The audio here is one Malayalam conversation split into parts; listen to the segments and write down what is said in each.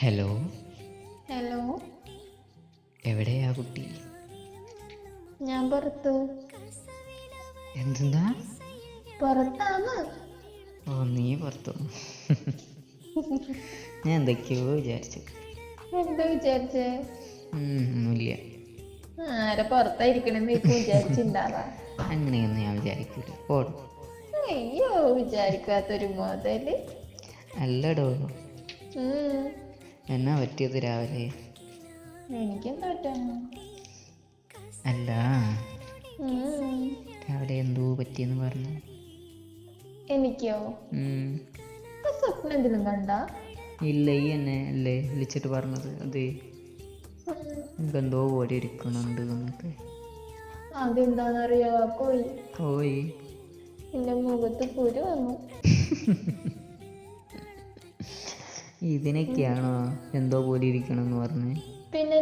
ഹലോ. ഹലോ. എവിടെയാ കുട്ടി? ഞാൻ പുറത്ത്. എന്തെന്നാ? പുറത്താണ്. ഓ, നീ പുറത്തു. ഞാൻ എന്തൊക്കെയോ വിചാരിച്ചു. എന്താ വിചാരിച്ചേ? ഒന്നുമില്ല. ആരെ പുറത്തായിരിക്കണെന്ന് ഇപ്പൊ വിചാരിച്ചിണ്ടാവാ. അങ്ങനെയൊന്നും ഞാൻ വിചാരിക്കൂല. ഓടും. അയ്യോ, വിചാരിക്കാത്തൊരു മുതല്. അല്ലടോ, ഉം. എന്നാ പറ്റിയത് രാവിലെ? എനിക്കെന്താ പറ്റാണ്? അല്ല, രാവിലെ എന്തോ പറ്റിയെന്ന് പറഞ്ഞു. എനിക്കോ? സ്വപ്നം എന്തെങ്കിലും കണ്ട? ഇല്ല, ഈ എന്നെ അല്ലേ വിളിച്ചിട്ട് പറഞ്ഞത്. അത് എനിക്കെന്തോ പോലെ ഇരിക്കണുണ്ട് എന്നൊക്കെ. അതെന്താന്നറിയോ? പോയി എന്റെ മുഖത്ത് കുരു വന്നു. ഇതിനൊക്കെയാണോ എന്തോ പോലെ ഇരിക്കണമെന്ന് പറഞ്ഞ്? പിന്നെ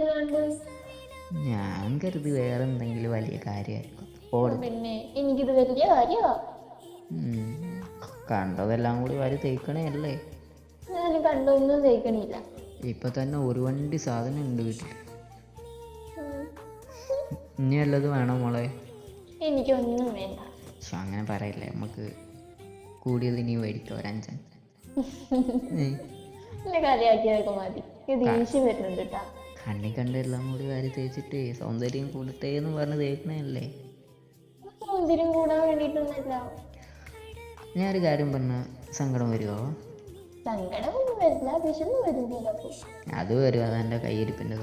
ഞാൻ കരുതി വേറെ എന്തെങ്കിലും വലിയ കാര്യമായിരിക്കും. പിന്നെ എനിക്കിത് വലിയ കാര്യമാ. കണ്ടതെല്ലാം കൂടി വാരി തേക്കണേ അല്ലേ? ഞാൻ കണ്ടൊന്നും തേക്കണില്ല. ഇപ്പൊ തന്നെ ഒരു വണ്ടി സാധനം ഉണ്ട് വീട്ടിൽ. ഇനി വല്ലതും വേണോ മോളെ? എനിക്കൊന്നും വേണ്ട. പക്ഷെ അങ്ങനെ പറയില്ലേ, നമുക്ക് കൂടിയത് ഇനി മേടിക്കാം ഒരഞ്ചൻ. കളിയാക്കിയതൊക്കെ മതി. ദേഷ്യം വരുന്നുണ്ട് കേട്ടാ. കണ്ണി കണ്ട എല്ലാം കൂടി വാരി തേച്ചിട്ട് സൗന്ദര്യം കൂടട്ടെ എന്ന് പറഞ്ഞ് തേക്കണേ അല്ലേ? സൗന്ദര്യം കൂടാൻ വേണ്ടിട്ടൊന്നുമല്ല. ഞാനൊരു കാര്യം പറഞ്ഞ സങ്കടം വരുമോ? സങ്കടമൊന്നും വരില്ല, വിഷമം വരും. അത് വരും, അതെൻ്റെ കയ്യിരിപ്പിൻ്റെ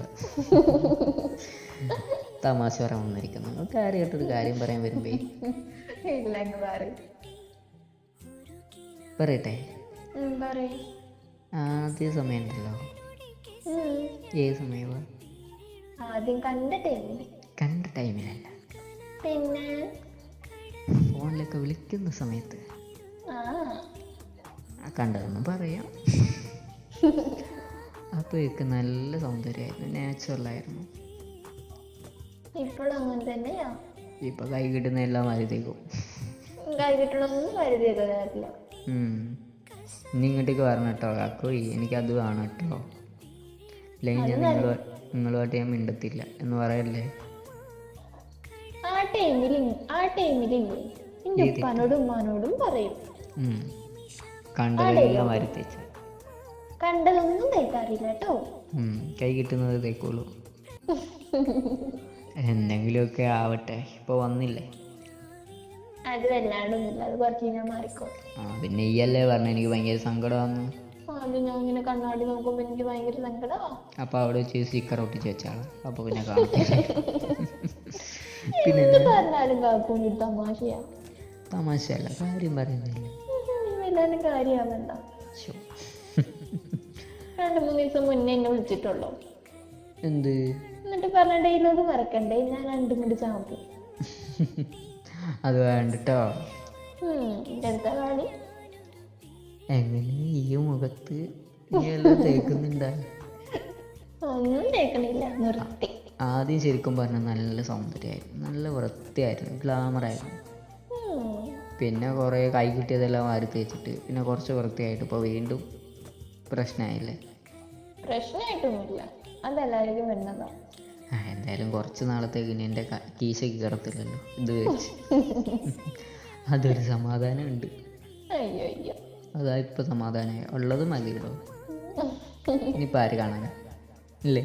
തമാശ പറയാൻ വന്നിരിക്കുന്നു. കാര്യമായിട്ടൊരു കാര്യം പറയാൻ വരുമ്പേ പറയട്ടെ. ആദ്യ സമയം ഉണ്ടല്ലോ, ഏത് സമയമാ? ആദ്യം കണ്ട ടൈമിലല്ല, പിന്നെ ഫോണിലൊക്കെ വിളിക്കുന്ന സമയത്ത്. കണ്ടതൊന്നും പറയാം. അപ്പോഴൊക്കെ നല്ല സൗന്ദര്യമായിരുന്നു, നാച്ചുറലായിരുന്നു. ഇപ്പോഴും അങ്ങനെ തന്നെയാ. ഇപ്പൊ കൈ കിട്ടുന്ന എല്ലാം വാരിത്തേക്കും. കൈ കിട്ടണമെന്നും കരുതിയില്ല. ഇനി ഇങ്ങോട്ടേക്ക് വരണം കേട്ടോ കാക്കോയി, എനിക്കത് വേണം കേട്ടോ. അല്ലെങ്കിൽ ഞാൻ നിങ്ങളുമായിട്ട് ഞാൻ മിണ്ടത്തില്ല എന്ന് പറയല്ലേ. ആ ടൈമിലില്ലേ എന്റെ ഉപ്പാനോടും ഉമ്മാനോടും പറയും. കണ്ടതെല്ലാം വാരി തേച്ചു. കണ്ടതൊന്നും തേക്കാറില്ല കേട്ടോ. കൈ കിട്ടുന്നത് തേക്കുള്ളൂ. എന്തെങ്കിലുമൊക്കെ ആവട്ടെ, ഇപ്പൊ വന്നില്ലേ. അത് വല്ലാണ്ടൊന്നുമില്ല, അത് കുറച്ച് കഴിഞ്ഞാൽ മാറിക്കോ. പിന്നെ ഈ അല്ലേ പറഞ്ഞ എനിക്ക് ഭയങ്കര സങ്കടമാന്ന്. അത് ഞാൻ ഇങ്ങനെ കണ്ണാടി നോക്കുമ്പോ എനിക്ക് ഭയങ്കര സങ്കടമാ. അപ്പൊ അവിടെ വെച്ച് സ്റ്റിക്കർ ഒട്ടിച്ച് വെച്ചാള്. അപ്പൊ പിന്നെ പറഞ്ഞാലും കാക്കും തമാശയാ. തമാശയല്ല, കാര്യം പറയുന്നില്ല. എല്ലാരും കാര്യമാവണ്ട. 2-3 ദിവസം മുന്നേ എന്നെ വിളിച്ചിട്ടുള്ളൂ. എന്ത്? എന്നിട്ട് പറഞ്ഞ ഡെയിലൊക്കെ മറക്കണ്ടേ, ഞാൻ 2 കൂടി ചാമ്പും. അത് വേണ്ടട്ടോ. എന്താ കളി? എങ്ങനെ ഈ മുഖത്ത് എല്ലാം തേക്കുന്നുണ്ടാ? ഒന്നും തേക്കണില്ല, നിർത്തി. ആദ്യം ശരിക്കും പറഞ്ഞാൽ നല്ല സൗന്ദര്യമായിരുന്നു, നല്ല വൃത്തിയായിരുന്നു, ഗ്ലാമറായിരുന്നു. പിന്നെ കുറേ കൈ കിട്ടിയതെല്ലാം വാരി തേച്ചിട്ട് പിന്നെ കുറച്ച് വൃത്തിയായിട്ട് ഇപ്പോൾ വീണ്ടും പ്രശ്നമായില്ലേ? പ്രശ്നമായിട്ടൊന്നുമില്ല, അതെല്ലാവരും വരുന്നതാ. എന്തായാലും കുറച്ച് നാളത്തേക്ക് ഇനി എൻ്റെ കീശയ്ക്ക് കയറത്തില്ലല്ലോ ഇത് വെച്ച്. അതൊരു സമാധാനമുണ്ട്. അയ്യോ, അതാ ഇപ്പം സമാധാനമായി. ഉള്ളത് മതിയോ? ഇനിയിപ്പോൾ ആര് കാണാനാ ഇല്ലേ?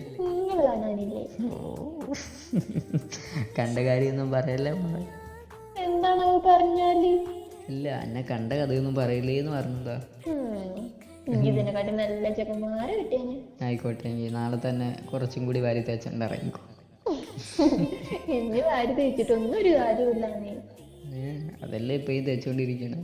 കാണാനില്ലേ? കണ്ട കാര്യമൊന്നും പറയല്ലേ മോളെ. എന്താണോ പറഞ്ഞാല്? ഇല്ല, എന്നെ കണ്ട കഥയൊന്നും പറയില്ലേന്ന് പറഞ്ഞതാ. ഇതിനെക്കാട്ടി നല്ല ചെക്കന്മാരെ കിട്ടിയാന്. ആയിക്കോട്ടെ, എങ്കിൽ നാളെ തന്നെ കുറച്ചും കൂടി വാരി തേച്ചോണ്ട് ഇറങ്ങിക്കോ. ഇനി വാരി തേച്ചിട്ടൊന്നും ഒരു കാര്യമില്ല. അതല്ലേ ഇപ്പൊ ഈ തേച്ചോണ്ടിരിക്കണേ.